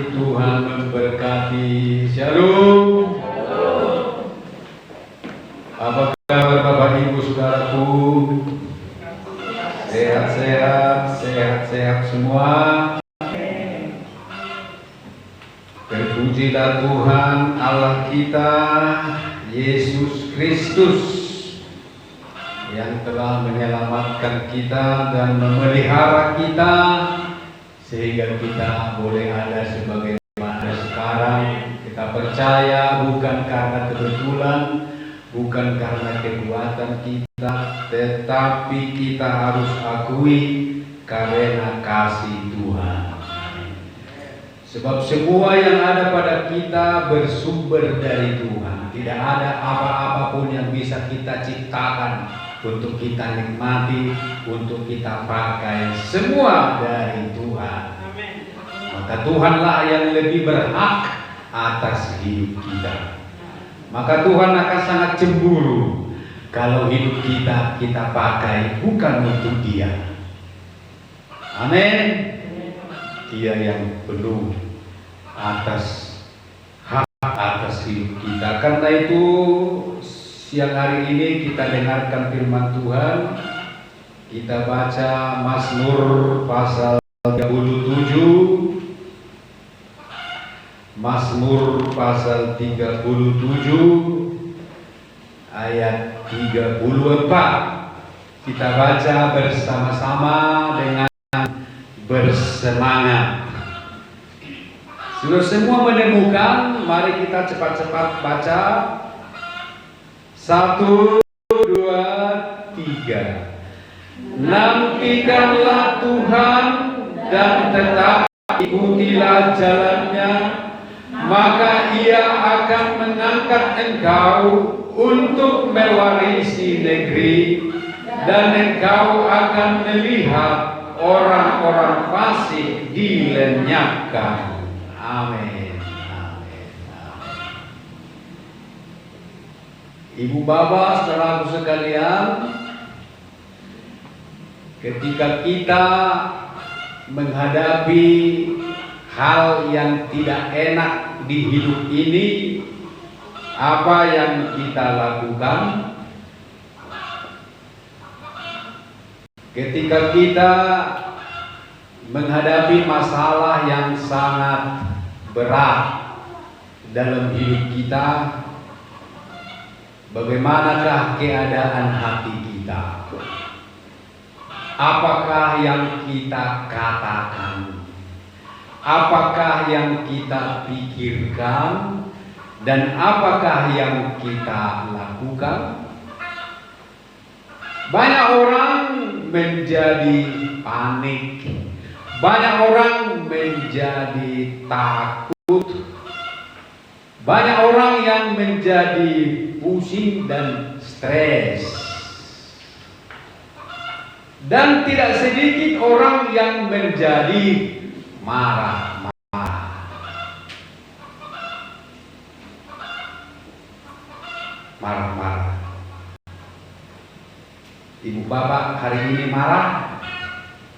Tuhan memberkati. Shalom. Apa kabar Bapak Ibu Saudaraku? Sehat-sehat semua. Terpujilah Tuhan Allah kita, Yesus Kristus, yang telah menyelamatkan kita dan memelihara kita sehingga kita boleh ada sebagaimana sekarang. Kita percaya bukan karena kebetulan, bukan karena kekuatan kita, tetapi kita harus akui karena kasih Tuhan. Sebab semua yang ada pada kita bersumber dari Tuhan. Tidak ada apa-apapun yang bisa kita ciptakan untuk kita nikmati, untuk kita pakai. Semua dari Tuhan. Maka Tuhanlah yang lebih berhak atas hidup kita. Maka Tuhan akan sangat cemburu kalau hidup kita pakai bukan untuk Dia. Amin. Dia yang penuh atas hak atas hidup kita. Karena itu siang hari ini kita dengarkan firman Tuhan. Kita baca Mazmur pasal 37. Mazmur pasal 37 ayat 34. Kita baca bersama-sama dengan bersemangat. Sudah semua menemukan, mari kita cepat-cepat baca. 1, 2, 3. Nantikanlah Tuhan dan tetap ikutilah jalannya, maka Ia akan mengangkat engkau untuk mewarisi negeri, dan engkau akan melihat orang-orang fasik dilenyapkan. Amin. Amin. Amin. Ibu bapak saudaraku sekalian, ketika kita menghadapi hal yang tidak enak di hidup ini, apa yang kita lakukan? Ketika kita menghadapi masalah yang sangat berat dalam hidup kita, bagaimanakah keadaan hati kita? Apakah yang kita katakan? Apakah yang kita pikirkan? Dan apakah yang kita lakukan? Banyak orang menjadi panik. Banyak orang menjadi takut. Banyak orang yang menjadi pusing dan stres. Dan tidak sedikit orang yang menjadi marah-marah. Marah-marah. Ibu bapak hari ini marah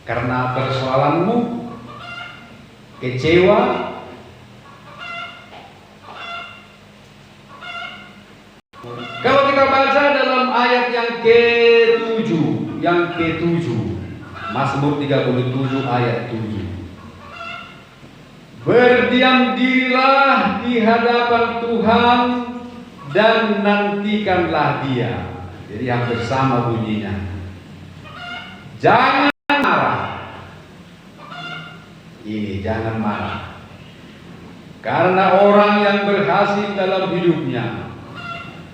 karena persoalanmu, kecewa, kalau kita baca dalam ayat yang ke-7, Mazmur 37 ayat 7. Berdiam dirilah di hadapan Tuhan dan nantikanlah Dia. Jadi hampir sama bunyinya. Jangan marah. Ini jangan marah. Karena orang yang berhasil dalam hidupnya,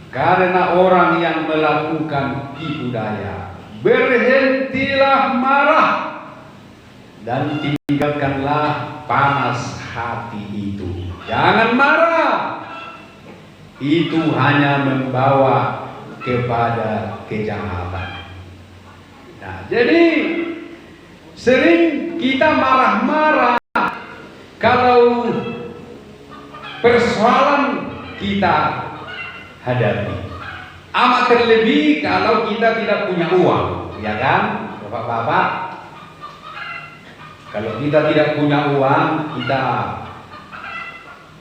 karena orang yang melakukan tipu daya, berhentilah marah dan tinggalkanlah panas hati itu. Jangan marah. Itu hanya membawa kepada kejahatan. Nah, jadi sering kita marah-marah kalau persoalan kita hadapi. Amat terlebih kalau kita tidak punya uang, ya kan, Bapak-bapak? Kalau kita tidak punya uang, kita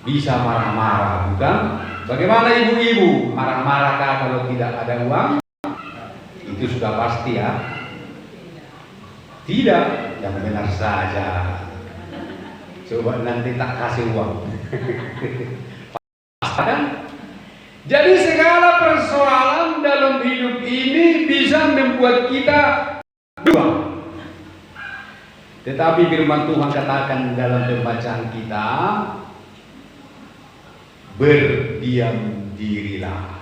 bisa marah-marah, bukan? Bagaimana ibu-ibu? Marah-marahkah kalau tidak ada uang? Itu sudah pasti ya. Tidak, yang benar saja. Coba nanti tak kasih uang. Jadi segala persoalan dalam hidup ini bisa membuat kita dua. Tetapi firman Tuhan katakan dalam pembacaan kita, berdiam dirilah,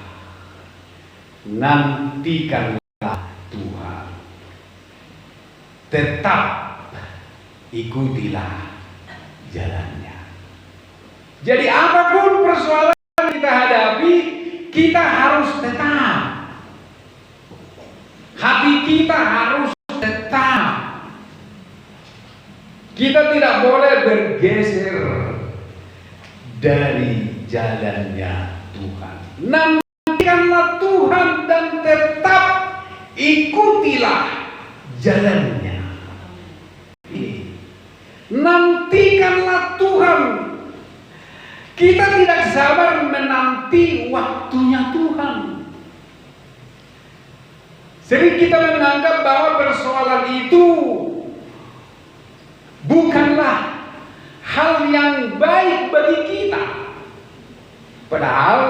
nantikanlah Tuhan, tetap ikutilah jalannya. Jadi apapun persoalan yang kita hadapi, kita harus tetap, hati kita harus tetap. Kita tidak boleh bergeser dari jalannya Tuhan. Nantikanlah Tuhan dan tetap ikutilah jalannya. Nantikanlah Tuhan. Kita tidak sabar menanti waktunya Tuhan. Sering kita menganggap bahwa persoalan itu bukanlah hal yang baik bagi kita. Padahal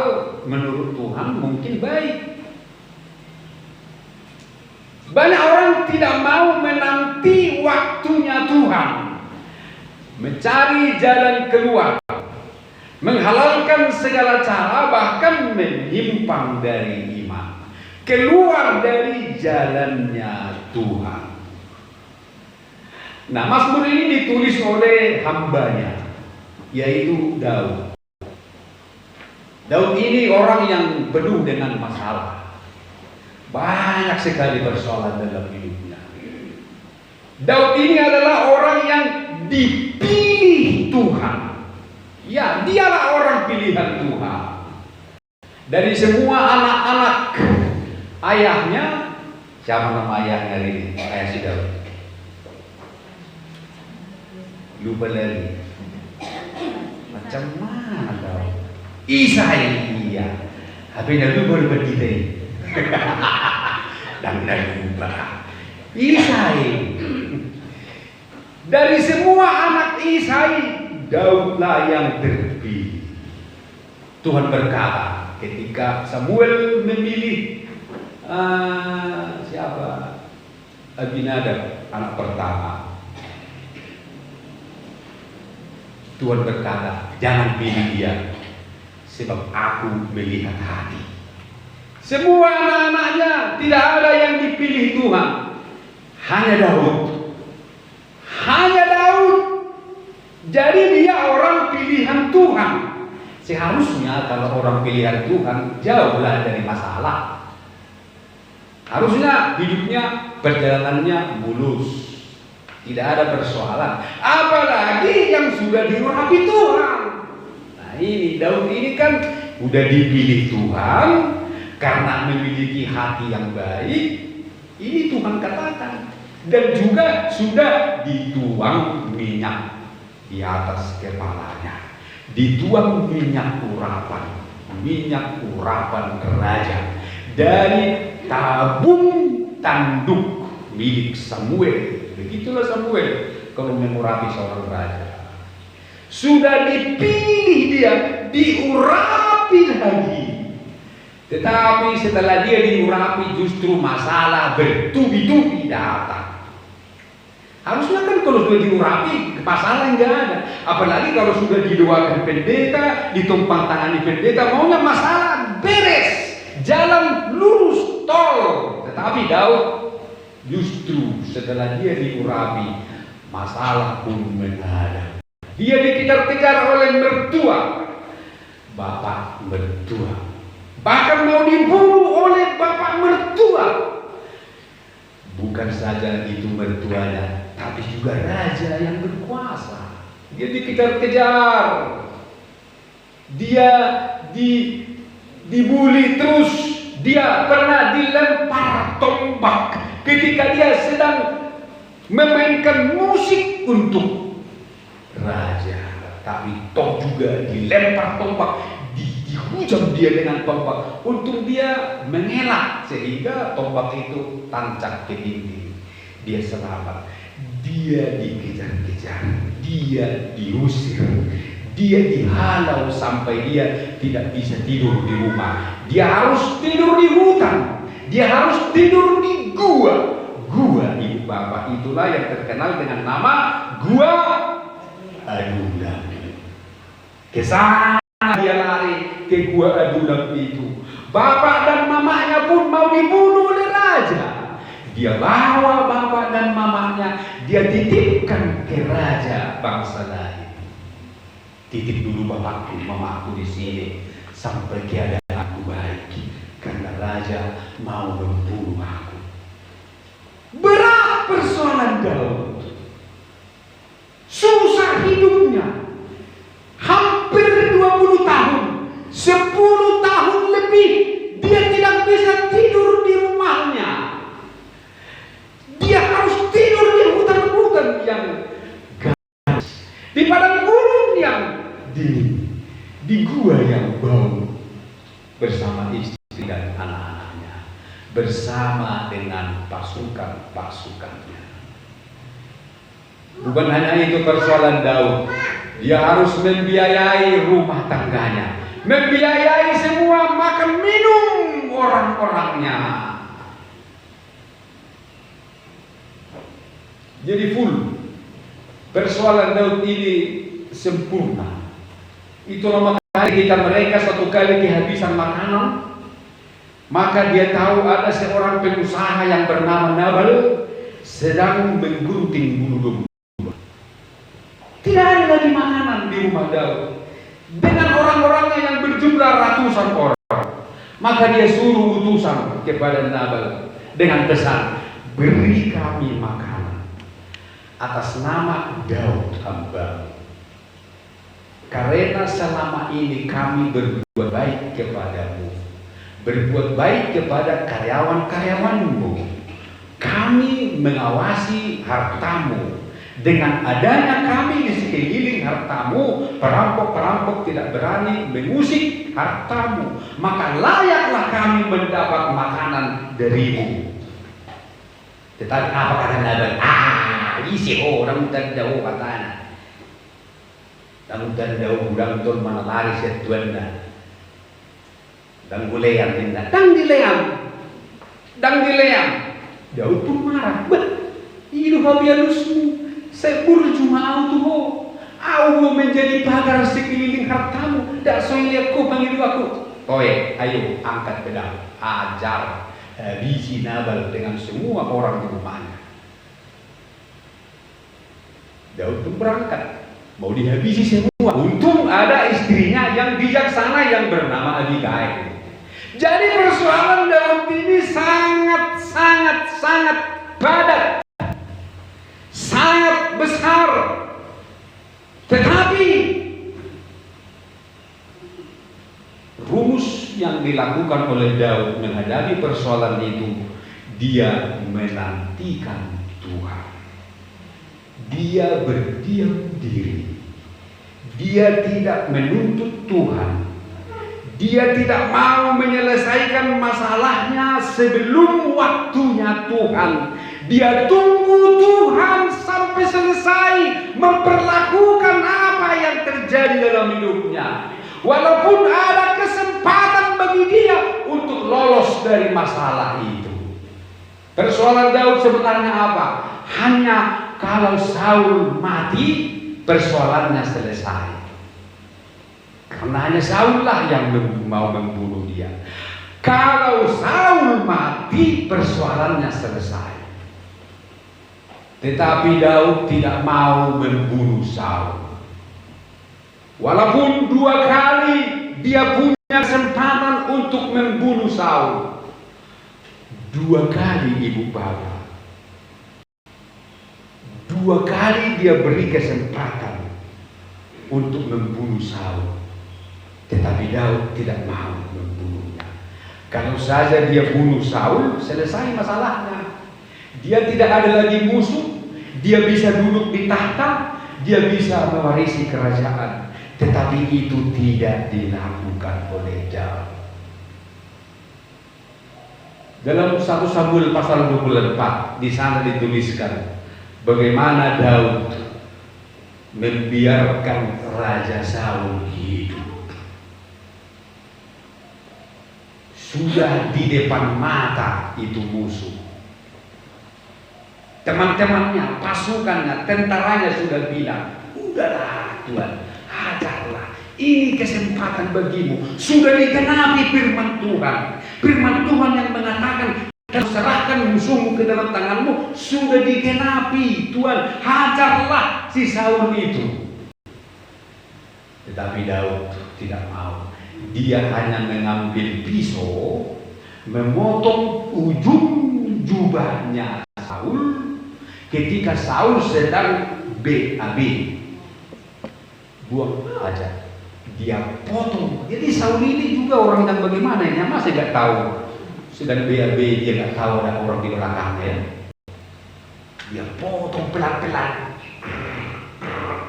menurut Tuhan mungkin baik. Banyak orang tidak mau menanti waktunya Tuhan, mencari jalan keluar, menghalalkan segala cara, bahkan menyimpang dari iman, keluar dari jalannya Tuhan. Nah, Mazmur ini ditulis oleh hambanya, yaitu Daud. Daud ini orang yang penuh dengan masalah. Banyak sekali persoalan dalam hidupnya. Daud ini adalah orang yang dipilih Tuhan. Ya, dialah orang pilihan Tuhan. Dari semua anak-anak ayahnya, siapa nama ayahnya ini? Ayah si Daud. Lupa lagi. Macam mana Daud? Isai, iya. HP-nya lupa kita ini. Dan lupa. Isai. Dari semua anak Isai, Daudlah yang terpilih. Tuhan berkata ketika Samuel memilih siapa? Abinadab, anak pertama. Tuhan berkata, jangan pilih dia, sebab aku melihat hati. Semua anak-anaknya tidak ada yang dipilih Tuhan, hanya Daud. Hanya Daud. Jadi dia orang pilihan Tuhan. Seharusnya kalau orang pilihan Tuhan, jauhlah dari masalah. Harusnya hidupnya, perjalanannya mulus, tidak ada persoalan. Apalagi yang sudah diurapi Tuhan. Nah ini Daud ini kan udah dipilih Tuhan karena memiliki hati yang baik. Ini Tuhan katakan. Dan juga sudah dituang minyak di atas kepalanya. Dituang minyak urapan raja dari tabung tanduk milik Samuel. Begitulah Samuel kalau mengurapi seorang raja. Sudah dipilih dia, diurapi lagi. Tetapi setelah dia diurapi justru masalah bertubi-tubi datang. Harusnya kan kalau sudah diurapi masalah nggak ada. Apalagi kalau sudah didoakan pendeta, ditumpang tangani pendeta, maunya masalah beres, jalan lurus, tol. Tetapi Daud justru setelah dia diurapi, masalah pun menghadang. Dia dikejar-kejar oleh mertua, bapak mertua, bahkan mau dibunuh oleh bapak mertua. Bukan saja itu mertuanya, tapi juga raja yang berkuasa. Dia dikejar-kejar, dia dibully terus, dia pernah dilempar tombak ketika dia sedang memainkan musik untuk raja. tapi toh juga dilempar tombak, dihujam dia dengan tombak untuk dia mengelak sehingga tombak itu tancap ke dinding. Dia selamat, dia dikejar-kejar, dia diusir, dia dihalau sampai dia tidak bisa tidur di rumah. Dia harus tidur di hutan, dia harus tidur di gua. Gua ibu bapak itulah yang terkenal dengan nama Gua Adulam. Ke sana dia lari, ke Gua Adulam itu. Bapak dan mamanya pun mau dibunuh oleh raja. Dia bawa bapak dan mamanya, dia titipkan ke raja bangsa lain. Titip dulu bapakku, mamaku di sini sampai keadaanku baik, karena raja mau membunuh aku. Berat persoalan Daud, susah hidupnya, hampir 20 tahun, 10 tahun lebih dia tidak bisa tidur di rumahnya. Dia harus tidur di hutan-hutan yang ganas, di padang gurun yang dingin, di gua yang bau, bersama istri dan anak-anaknya, bersama dengan pasukan-pasukannya. Bukan hanya itu persoalan Daud, dia harus membiayai rumah tangganya, membiayai semua makan minum orang-orangnya. Jadi full. Persoalan Daud ini sempurna. Itulah makanya mereka suatu kali kehabisan makanan, maka dia tahu ada seorang pengusaha yang bernama Nabal sedang menggunting bulu domba. Tidak ada lagi makanan di rumah Daud. Dengan orang-orangnya yang berjumlah ratusan orang, maka dia suruh utusan kepada Nabal dengan pesan, beri kami makanan atas nama Daud hamba, karena selama ini kami berbuat baik kepadamu, berbuat baik kepada karyawan-karyawanmu, kami mengawasi hartamu. Dengan adanya kami di sekeliling hartamu, perampok-perampok tidak berani mengusik hartamu, maka layaklah kami mendapat makanan darimu. Tetapi apa kata Nabal? Isi orang dan jauh katanya. Dan jauh udang tol mana lari setuanna. Dan guleang indah. Dan dileang. Daud pun marah. Ilu habialusmu. Saya cuma auto mau menjadi pagar sekeliling hartamu. Tak soalnya kau panggil aku. Oke, ayo angkat pedang, ajar habisi Nabal dengan semua orang di rumahnya. Daud pun berangkat, mau dihabisi semua. Untung ada istrinya yang bijaksana yang bernama Abigail. Jadi persoalan Daud ini sangat padat, sangat besar. Tetapi rumus yang dilakukan oleh Daud menghadapi persoalan itu, dia menantikan Tuhan. Dia berdiam diri. Dia tidak menuntut Tuhan. Dia tidak mau menyelesaikan masalahnya sebelum waktunya Tuhan. Dia tunggu Tuhan sampai selesai memperlakukan apa yang terjadi dalam hidupnya. Walaupun ada kesempatan bagi dia untuk lolos dari masalah itu. Persoalan Daud sebenarnya apa? Hanya kalau Saul mati, persoalannya selesai. Karena hanya Saul lah yang mau membunuh dia. Kalau Saul mati, persoalannya selesai. Tetapi Daud tidak mau membunuh Saul. Walaupun 2 kali dia punya kesempatan untuk membunuh Saul. 2 kali ibu bapak. 2 kali dia beri kesempatan untuk membunuh Saul. Tetapi Daud tidak mau membunuhnya. Kalau saja dia bunuh Saul, selesai masalahnya. Dia tidak ada lagi musuh. Dia bisa duduk di tahta. dia bisa mewarisi kerajaan. Tetapi itu tidak dilakukan oleh Daud. Dalam 1 Samuel pasal 24 di sana dituliskan bagaimana Daud membiarkan Raja Saul hidup. Sudah di depan mata itu musuh. Teman-temannya, pasukannya, tentaranya sudah bilang, udahlah Tuhan, hajarlah. Ini kesempatan bagimu. Sudah digenapi firman Tuhan. Firman Tuhan yang mengatakan, dan serahkan musuhmu ke dalam tanganmu. Sudah digenapi. Tuhan, hajarlah si Saul itu. Tetapi Daud tidak mau. Dia hanya mengambil pisau, memotong ujung jubahnya Saul ketika Saul sedang BAB. Buang aja. Dia potong. Jadi Saul ini juga orang yang bagaimana ya, masa nggak tahu sedang BAB, dia nggak tahu ada orang di belakangnya. Dia potong pelan-pelan,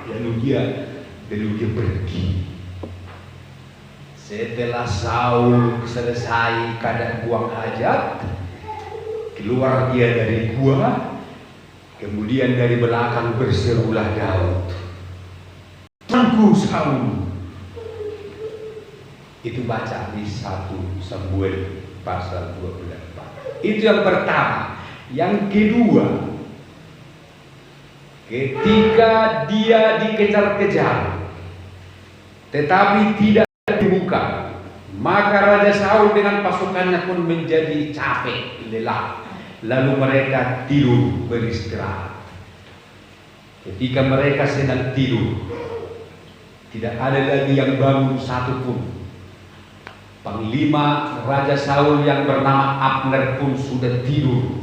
lalu dia pergi. Setelah Saul selesai kadang buang hajat, keluar dia dari gua, kemudian dari belakang berserulah Daud, "Tunggu Saul." Itu baca di 1 Samuel pasal 24. Itu yang pertama. Yang kedua, ketika dia dikejar-kejar tetapi tidak dibuka, maka Raja Saul dengan pasukannya pun menjadi capek, lelah. Lalu mereka tidur beristirahat. Ketika mereka sedang tidur, tidak ada lagi yang bangun satupun. Panglima Raja Saul yang bernama Abner pun sudah tidur.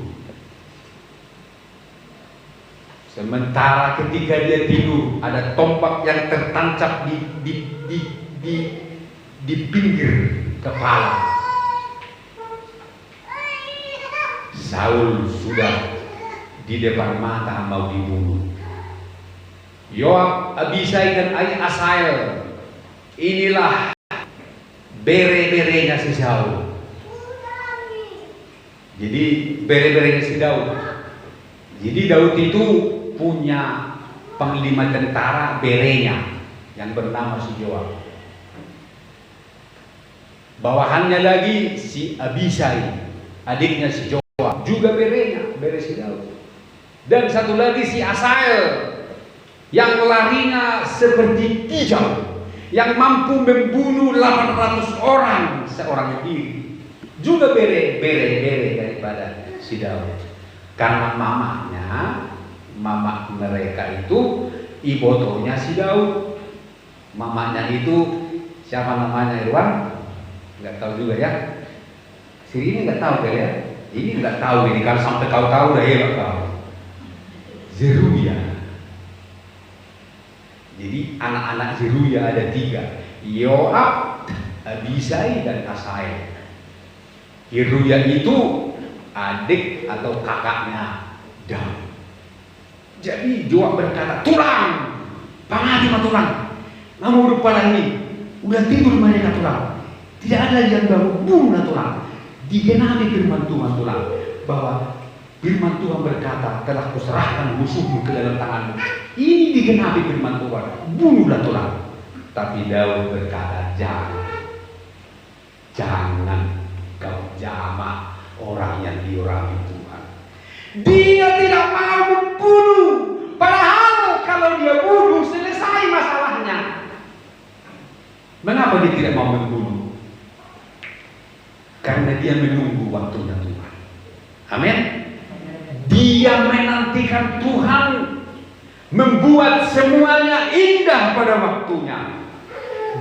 Sementara ketika dia tidur, ada tombak yang tertancap di pinggir kepala. Saul sudah di depan mata mau dibunuh. Yoab, Abisai dan Asael, inilah bere-berenya si Saul. Jadi bere-berenya si Daud. Jadi Daud itu punya panglima tentara berenya yang bernama si Yoab. Bawahannya lagi si Abisai, adiknya si Yoab, juga berenya, bere si Daud. Dan satu lagi si Asael yang larinya seperti kijang, yang mampu membunuh 800 orang seorang diri, juga bere daripada si Daud. Karena mama mereka itu ibotonya si Daud. Mamanya itu siapa namanya, Irwan? Nggak tahu juga ya. Si ini nggak tahu ya. Ini nggak tahu ini, kalau sampai kau tahu dah ya nggak tahu. Zeruya. Jadi anak-anak Zeruya ada 3, Yoab, Abisai, dan Asael. Zeruya itu adik atau kakaknya Daud. Jadi Yoab berkata, "Tulang, pangati matulang, namun rupanya ini udah tidur mereka tulang. Tidak ada lagi yang bangun, bunuh tulang." Digenapi firman Tuhan tulang, bahwa firman Tuhan berkata, "Telah kuserahkan musuhmu ke dalam tanganmu." Ini digenapi firman Tuhan, bunuhlah tulang. Tapi Daud berkata, jangan kau jamak orang yang diurapi Tuhan. Dia tidak mau membunuh, padahal kalau dia bunuh selesai masalahnya. Mengapa dia tidak mau membunuh? Karena dia menunggu waktunya Tuhan. Amin. Dia menantikan Tuhan membuat semuanya indah pada waktunya.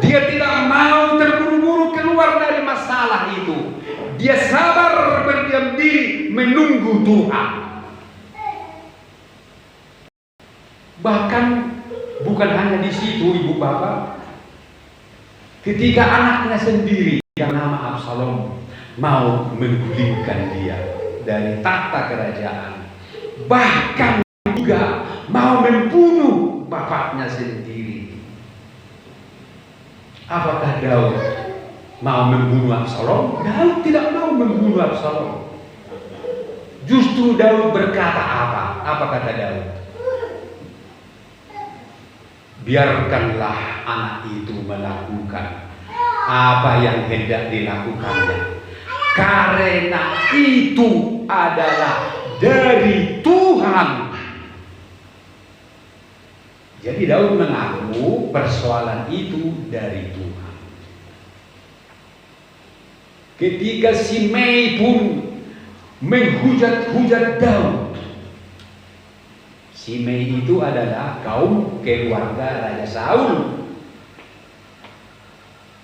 Dia tidak mau terburu-buru keluar dari masalah itu. Dia sabar berdiam diri menunggu Tuhan. Bahkan bukan hanya di situ, ibu bapak. Ketika anaknya sendiri yang nama Absalom mau menggulingkan dia dari tahta kerajaan, bahkan juga mau membunuh bapaknya sendiri. Apakah Daud mau membunuh Absalom? Daud tidak mau membunuh Absalom. Justru Daud berkata apa? Apa kata Daud? Biarkanlah anak itu melakukan apa yang hendak dilakukannya, karena itu adalah dari Tuhan. Jadi Daud mengaku persoalan itu dari Tuhan. Ketika Simei pun menghujat-hujat Daud. Simei itu adalah kaum keluarga Raja Saul.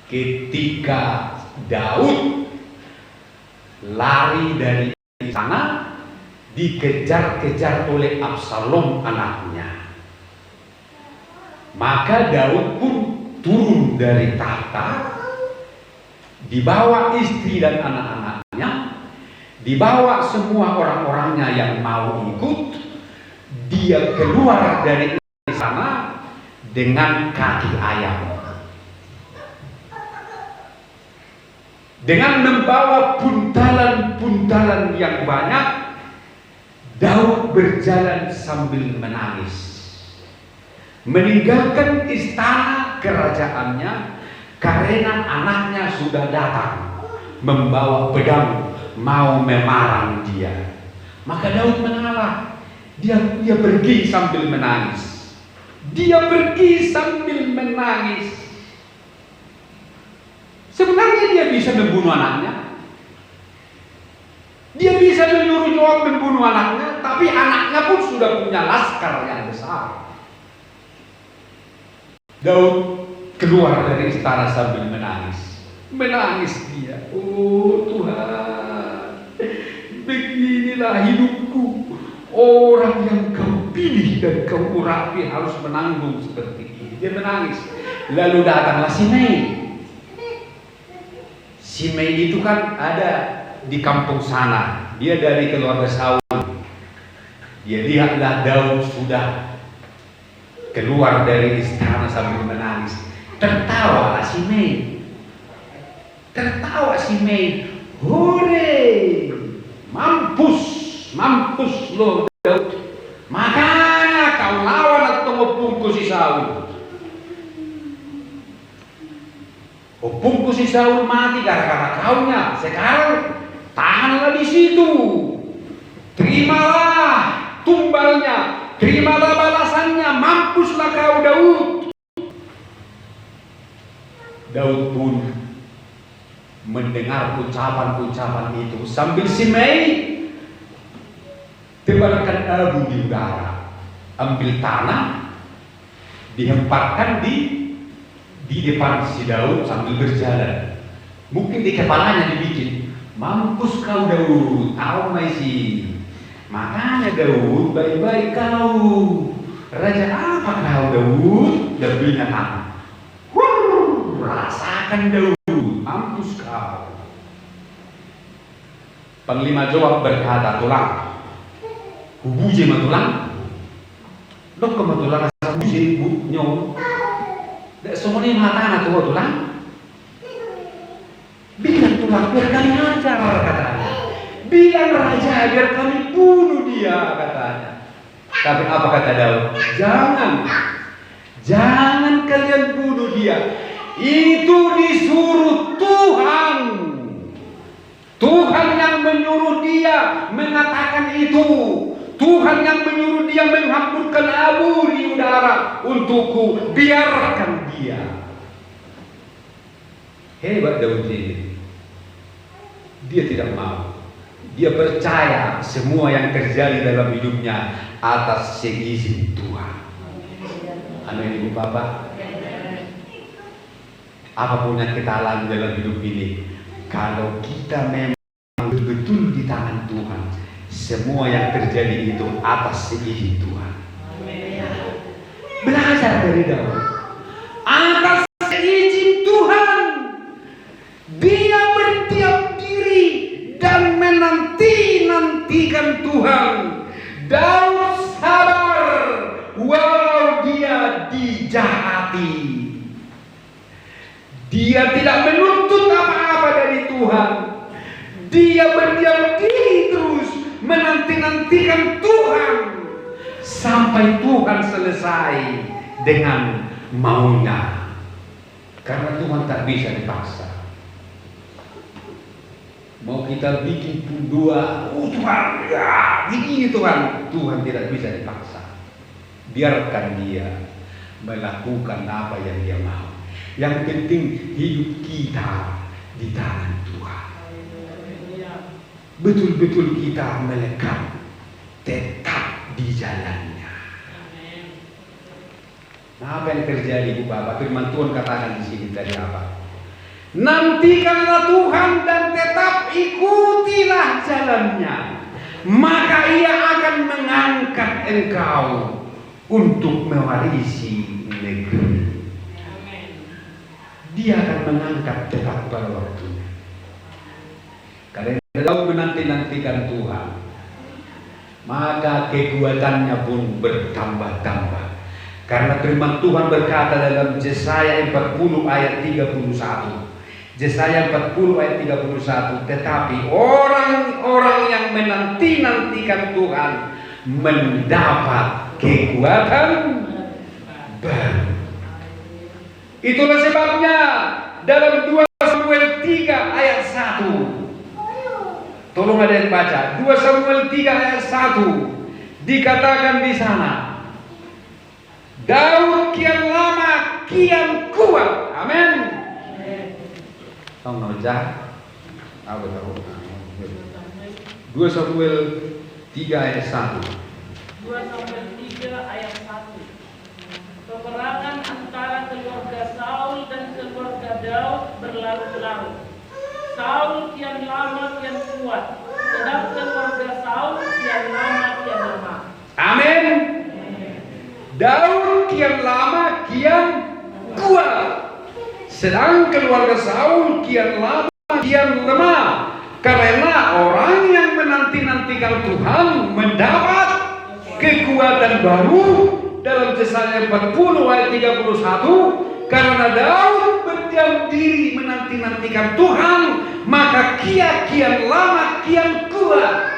Ketika Daud lari dari sana, dikejar-kejar oleh Absalom anaknya. Maka Daud pun turun dari tahta, dibawa istri dan anak-anaknya, dibawa semua orang-orangnya yang mau ikut. Dia keluar dari sana dengan kaki ayam, dengan membawa buntalan-buntalan yang banyak. Daud berjalan sambil menangis, meninggalkan istana kerajaannya karena anaknya sudah datang membawa pedang mau memarang dia. Maka Daud mengalah. Dia pergi sambil menangis. Dia pergi sambil menangis. Sebenarnya dia bisa membunuh anaknya. Dia bisa menyuruh Yoab membunuh anaknya, tapi anaknya pun sudah punya laskar yang besar. Daud keluar dari istana sambil menangis. Menangis dia. Oh Tuhan, beginilah hidupku. Orang yang kau pilih dan kau urapi harus menanggung seperti ini. Dia menangis. Lalu datanglah Simei. Simei itu kan ada di kampung sana. Dia dari keluarga Saul. Dia lihatlah Daud sudah keluar dari istana sambil menangis. Tertawalah Simei. Tertawa Simei. Hore! Mampus lo Daud. Makanya kau lawan atau ngepungku si Saul. Opungku si Saul mati gara-gara kaunya. Sekarang tahanlah di situ. Terimalah tumbalnya, terimalah balasannya. Mampuslah kau Daud. Daud pun mendengar ucapan-ucapan itu sambil Simei tebarkan abu di udara, ambil tanah, dihempaskan di depan si Daud sambil berjalan. Mungkin di kepalanya dibikin, mampus kau Daud, tahu Maisi. Makanya Daud, baik-baik kau. Raja apa kau Daud? Dan binatang. Rasakan Daud, mampus kau. Panglima Joab berkata, tulang. Hubuje matulang, dok ke matulang asal hubuje nyong. Dak semuanya mata tuh tulang. Bilang tulang biar kami hajar katanya. Bilang raja biar kami bunuh dia katanya. Tapi apa kata Daud? Jangan kalian bunuh dia. Itu disuruh Tuhan. Tuhan yang menyuruh dia mengatakan itu. Tuhan yang menyuruh dia menghamburkan abu di udara untukku. Biarkan dia. Hebat Daud ini. Dia tidak mau. Dia percaya semua yang terjadi dalam hidupnya atas seizin Tuhan. Amin Ibu Bapak. Apapun yang kita alami dalam hidup ini, kalau kita memang betul-betul di tangan Tuhan, semua yang terjadi itu atas seizin Tuhan. Belajar dari Daud. Atas seizin Tuhan, dia berdiam diri dan menanti-nantikan Tuhan. Daud sabar walau dia dijahati, dia tidak menuntut apa-apa dari Tuhan. Dia berdiam diri terus menanti-nantikan Tuhan sampai Tuhan selesai dengan maunya. Karena Tuhan tak bisa dipaksa. Mau kita bikin doa, oh Tuhan, ya begini Tuhan, Tuhan tidak bisa dipaksa. Biarkan dia melakukan apa yang dia mau. Yang penting hidup kita di tangan Tuhan. Betul-betul kita melekat, tetap di jalannya. Nah, apa yang terjadi Bu Bapak? Firman Tuhan katakan di sini tadi apa? Nantikanlah Tuhan dan tetap ikutilah jalannya, maka Ia akan mengangkat engkau untuk mewarisi negeri. Dia akan mengangkat tepat pada waktunya. Karena Daud menanti-nantikan Tuhan, maka kekuatannya pun bertambah-tambah. Karena firman Tuhan berkata dalam Yesaya 40 ayat 31. Yesaya 40 ayat 31, tetapi orang-orang yang menanti-nantikan Tuhan mendapat kekuatan baru. Itulah sebabnya dalam 2 Samuel 3 ayat 1. Tolong ada yang baca. 2 Samuel 3 ayat 1 dikatakan di sana, Daud kian lama kian kuat. Amin. Tahu nojah? Apa tahu? 2 Samuel 3 ayat 1. 2 Samuel 3 ayat 1. Peperangan antara keluarga Saul dan keluarga Daud berlarut-larut. Saul kian lama kian kuat, sedang keluarga Saul kian lama kian lemah. Amin. Daud kian lama kian kuat, sedang keluarga Saul kian lama kian lemah. Karena orang yang menanti-nantikan Tuhan mendapat kekuatan baru. Dalam Yesaya 40 ayat 31, karena Daud berdiam diri menanti-nantikan Tuhan, maka kian lama kian kuat.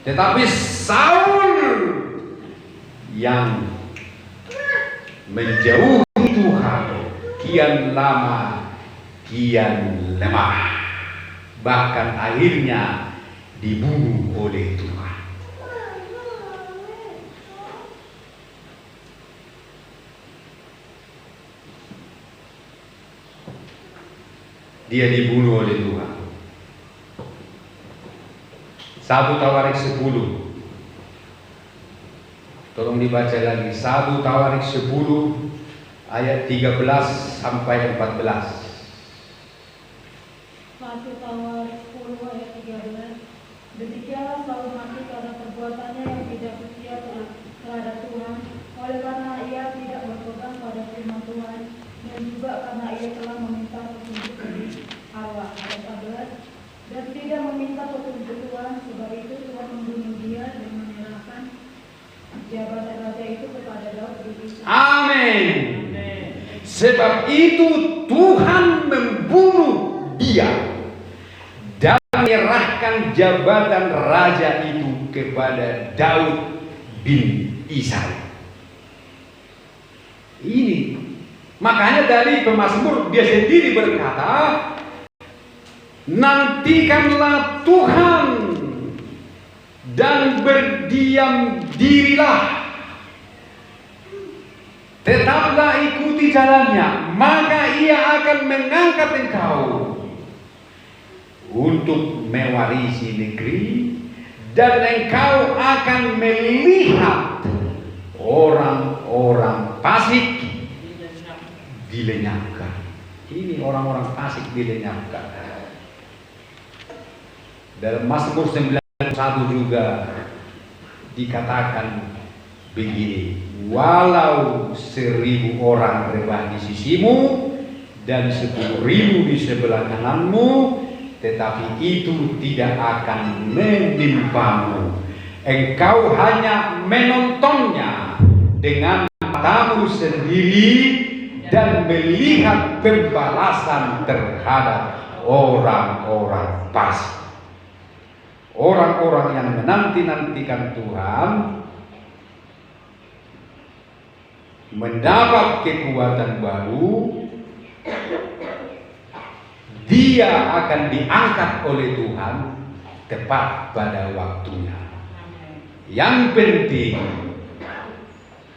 Tetapi Saul yang menjauhi Tuhan kian lama kian lemah, bahkan akhirnya dibunuh oleh Tuhan. Dia dibunuh oleh Tuhan. 1 Tawarik 10. Tolong dibaca lagi. 1 Tawarik 10 ayat 13 sampai 14. 1 Tawarik 10 ayat 13. Demikianlah Saul mati karena perbuatannya yang tidak setia terhadap Tuhan, oleh karena ia tidak berpegang pada firman Tuhan, dan juga karena ia telah meminta petunjuk dari Allah. Ayat 14. Dan tidak meminta petunjuk Tuhan, sebab itu Tuhan membunuh dia dan menyerahkan jabatan raja itu kepada Daud bin Isai. Amin. Sebab itu Tuhan membunuh dia dan menyerahkan jabatan raja itu kepada Daud bin Isai. Ini makanya dari pemazmur dia sendiri berkata, nantikanlah Tuhan dan berdiam dirilah, tetaplah ikuti jalannya, maka ia akan mengangkat engkau untuk mewarisi negeri, dan engkau akan melihat orang-orang fasik dilenyapkan. Ini orang-orang fasik dilenyapkan. Dalam Mazmur 91 juga dikatakan begini, walau 1.000 orang rebah di sisimu dan 10.000 di sebelah kananmu, tetapi itu tidak akan menimpamu. Engkau hanya menontonnya dengan matamu sendiri dan melihat pembalasan terhadap orang-orang fasik. Orang-orang yang menanti-nantikan Tuhan mendapat kekuatan baru, dia akan diangkat oleh Tuhan tepat pada waktunya. Yang penting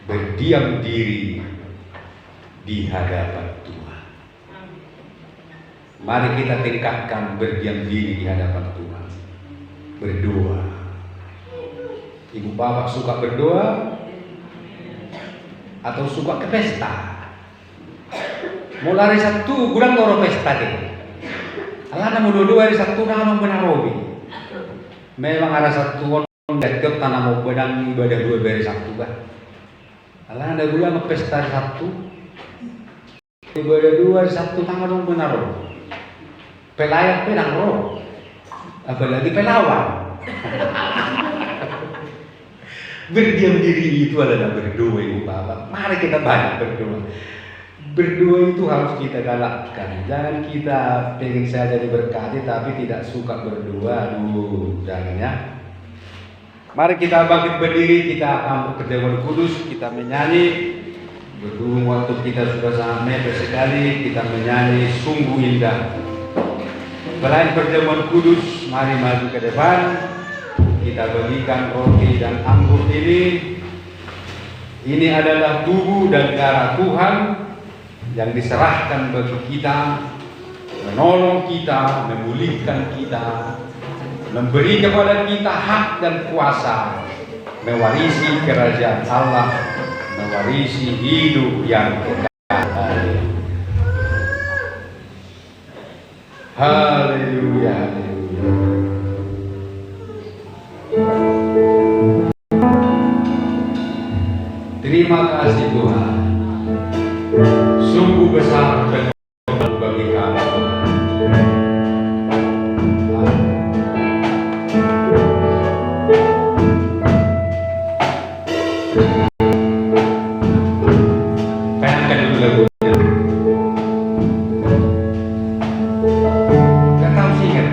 berdiam diri di hadapan Tuhan. Mari kita tingkatkan berdiam diri di hadapan Tuhan. Berdoa. Ibu bapak suka berdoa atau suka ke pesta? Mulai hari Sabtu kurang orang pesta deh. Allah nak dua hari Sabtu nak benar robi. Memang ada satu orang dekat tanah mau bedang ibadah dua hari Sabtu bah. Allah ada bulan pesta hari Sabtu. Ibadah dua hari Sabtu tangan benar robi. Pelayan pedang roh. Apalagi pelawan. Berdiam diri itu adalah berdoa, ibu bapak. Mari kita banyak berdoa. Berdoa itu harus kita galakkan. Jangan kita pengen saja diberkati tapi tidak suka berdoa. Aduh, jangan ya. Mari kita bangkit berdiri, kita akan perjamuan kudus, kita menyanyi. Berhubung waktu kita sudah sangat mepet sekali, kita menyanyi sungguh indah. Selain perjamuan kudus, mari maju ke depan. Kita bagikan roti dan anggur ini. Ini adalah tubuh dan darah Tuhan yang diserahkan bagi kita, menolong kita, memulihkan kita, memberi kepada kita hak dan kuasa, mewarisi kerajaan Allah, mewarisi hidup yang kekal. Haleluya, haleluya. Terima kasih Tuhan. Sungguh besar dan bagi kami Tuhan. Kayakkan dulu lagunya. Gak tahu sih kan?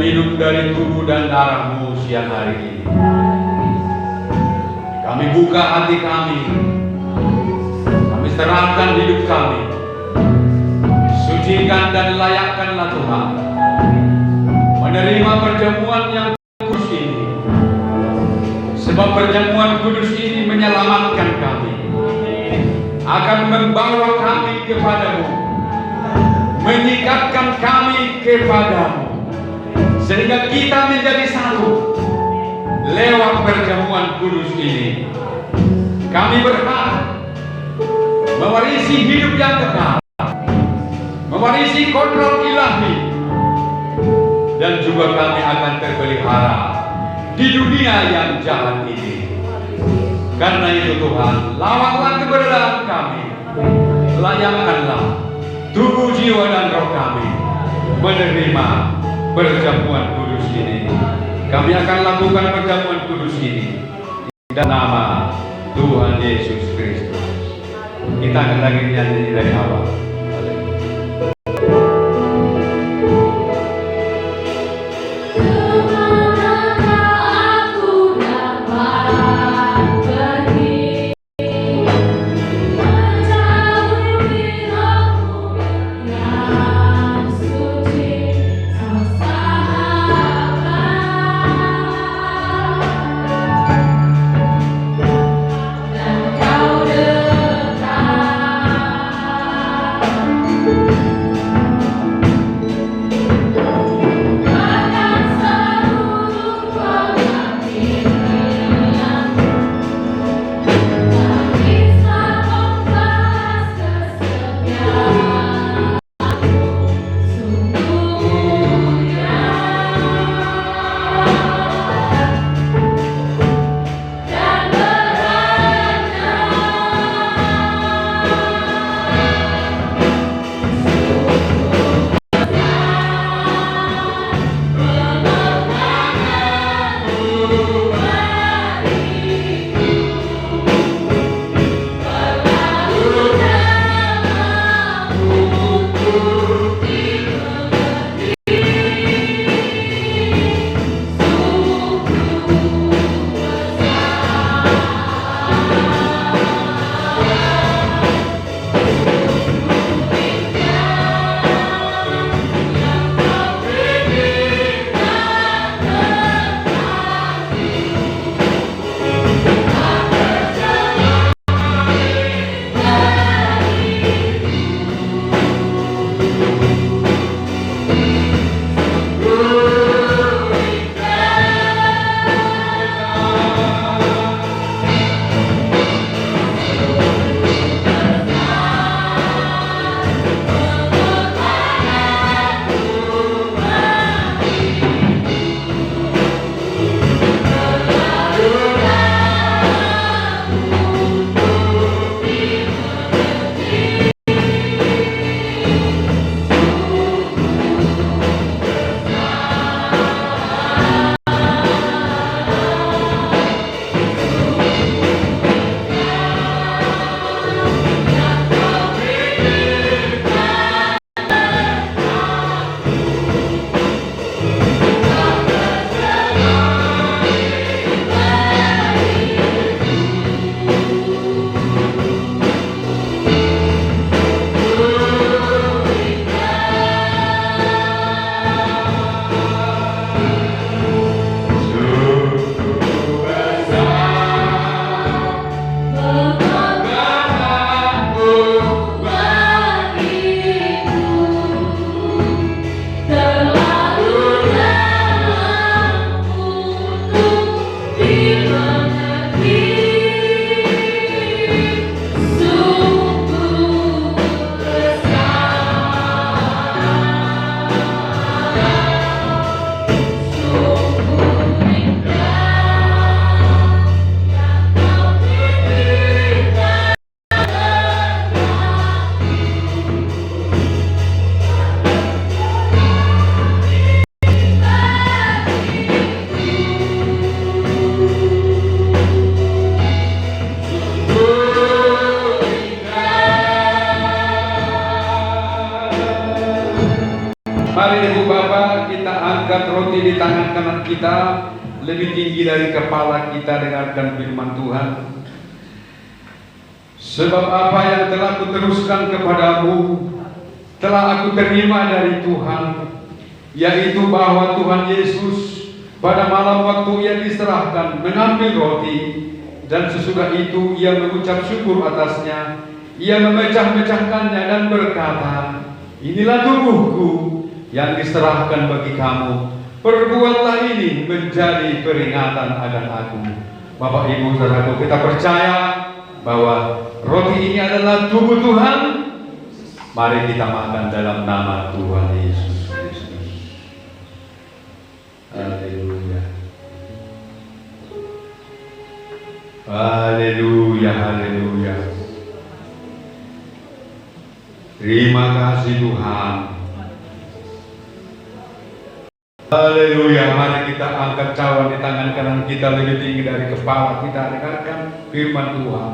meminum dari tubuh dan darah-Mu siang hari ini. Kami buka hati kami, kami serahkan hidup kami, sucikan dan layakkanlah Tuhan, menerima perjamuan yang kudus ini, sebab perjamuan kudus ini menyelamatkan kami, akan membawa kami kepadamu, menyikatkan kami kepadamu, sehingga kita menjadi satu. Lewat perjamuan kudus ini, kami berhak mewarisi hidup yang kekal, mewarisi kontrol ilahi, dan juga kami akan terpelihara di dunia yang jahat ini. Karena itu Tuhan, lawatlah keberadaan kami, layakkanlah tubuh, jiwa, dan roh kami menerima perjamuan kudus ini. Kami akan lakukan perjamuan kudus ini di dalam nama Tuhan Yesus Kristus. Kita akan lagi nyanyi dari awal. Kau dekat kita lebih tinggi dari kepala kita. Dengarkan firman Tuhan. Sebab apa yang telah kuteruskan kepadamu telah aku terima dari Tuhan, yaitu bahwa Tuhan Yesus pada malam waktu ia diserahkan mengambil roti, dan sesudah itu ia mengucap syukur atasnya, ia memecah-mecahkannya dan berkata, inilah tubuhku yang diserahkan bagi kamu, perbuatlah ini menjadi peringatan akan aku. Bapak Ibu saudaraku, kita percaya bahwa roti ini adalah tubuh Tuhan. Mari kita makan dalam nama Tuhan Yesus Kristus. Haleluya. Haleluya, haleluya. Terima kasih Tuhan. Haleluya. Mari kita angkat cawan di tangan kanan kita lebih tinggi dari kepala kita. Dengarkan firman Tuhan.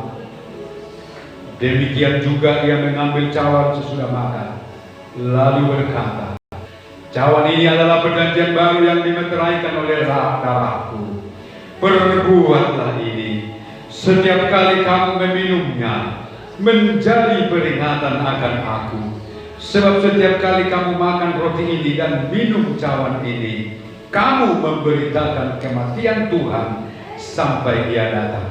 Demikian juga ia mengambil cawan sesudah makan, lalu berkata, cawan ini adalah perjanjian baru yang dimeteraikan oleh darahku. Perbuatlah ini setiap kali kamu meminumnya, menjadi peringatan akan aku. Sebab setiap kali kamu makan roti ini dan minum cawan ini, kamu memberitakan kematian Tuhan sampai Dia datang.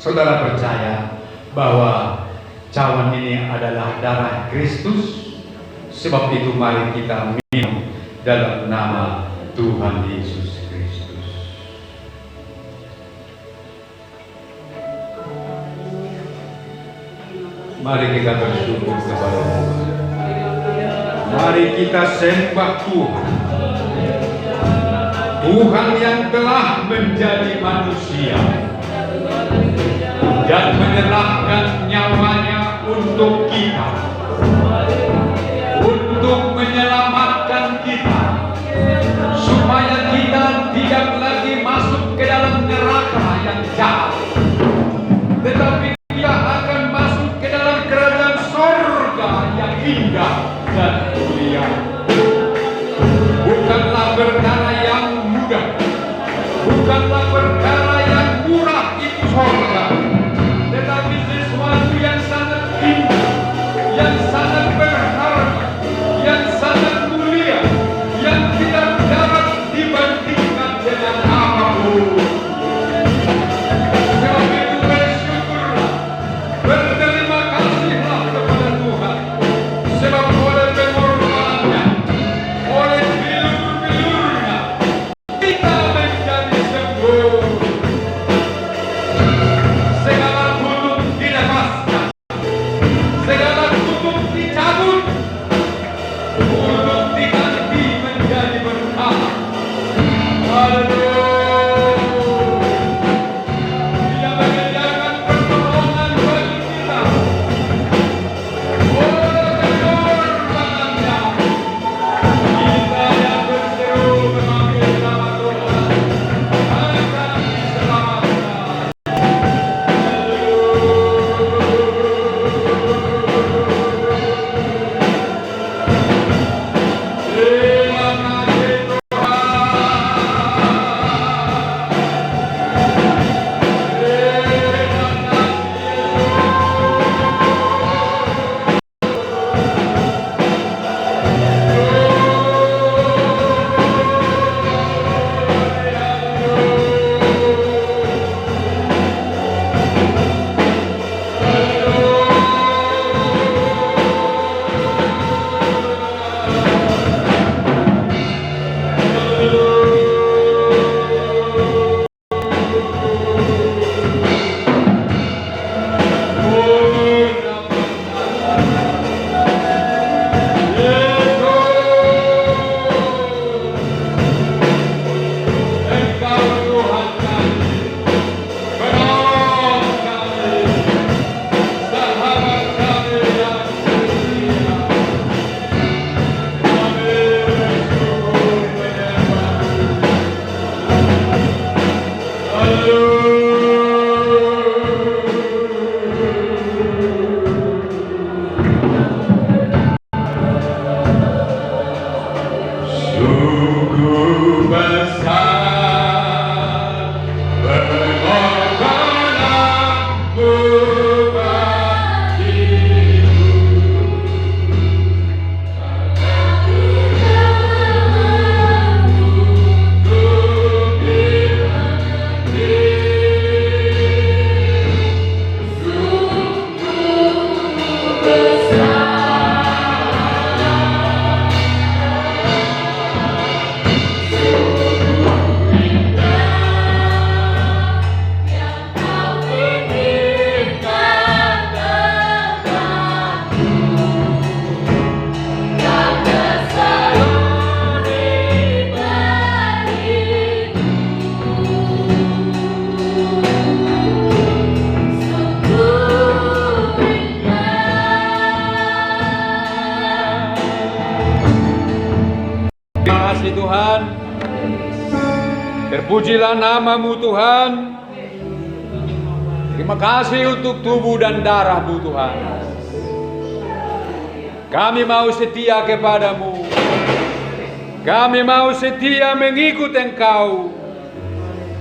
Saudara percaya bahwa cawan ini adalah darah Kristus? Sebab itu mari kita minum dalam nama Tuhan Yesus Kristus. Mari kita bersyukur kepada Tuhan. Mari kita sembah Tuhan. Tuhan yang telah menjadi manusia dan menyerahkan nyawanya untuk kita, untuk menyelamatkan kita, supaya kita tidak lagi masuk ke dalam neraka yang jahat, tetapi kita akan masuk ke dalam kerajaan surga yang indah dan mulia. Bukanlah perkara yang mudah, bukanlah perkara yang murah itu surga, tetapi sesuatu yang sangat indah, yang sangat berharga, yang sangat mulia, yang tidak dapat dibandingkan dengan apapun. Sebab itu bersyukurlah, berterima kasihlah kepada Tuhan, sebab oleh pengorbanannya Terpujilah nama-Mu Tuhan. Terima kasih untuk tubuh dan darah-Mu Tuhan. Kami mau setia kepadamu. Kami mau setia mengikut Engkau.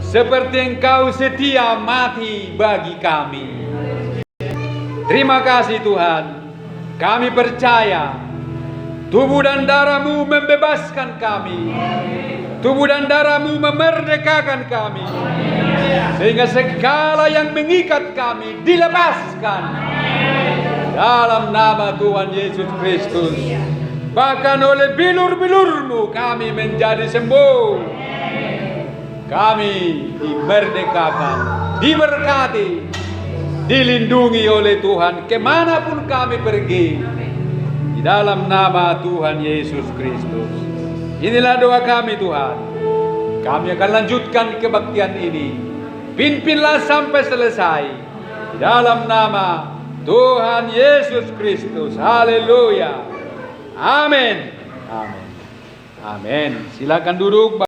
Seperti Engkau setia mati bagi kami. Terima kasih Tuhan. Kami percaya tubuh dan darah-Mu membebaskan kami. Tubuh dan darah-Mu memerdekakan kami. Sehingga segala yang mengikat kami dilepaskan. Dalam nama Tuhan Yesus Kristus. Bahkan oleh bilur-bilur-Mu kami menjadi sembuh. Kami dimerdekakan, diberkati, dilindungi oleh Tuhan kemanapun kami pergi. Di dalam nama Tuhan Yesus Kristus. Inilah doa kami Tuhan. Kami akan lanjutkan kebaktian ini. Pimpinlah sampai selesai. Di dalam nama Tuhan Yesus Kristus. Haleluya. Amin. Amin. Amin. Silakan duduk.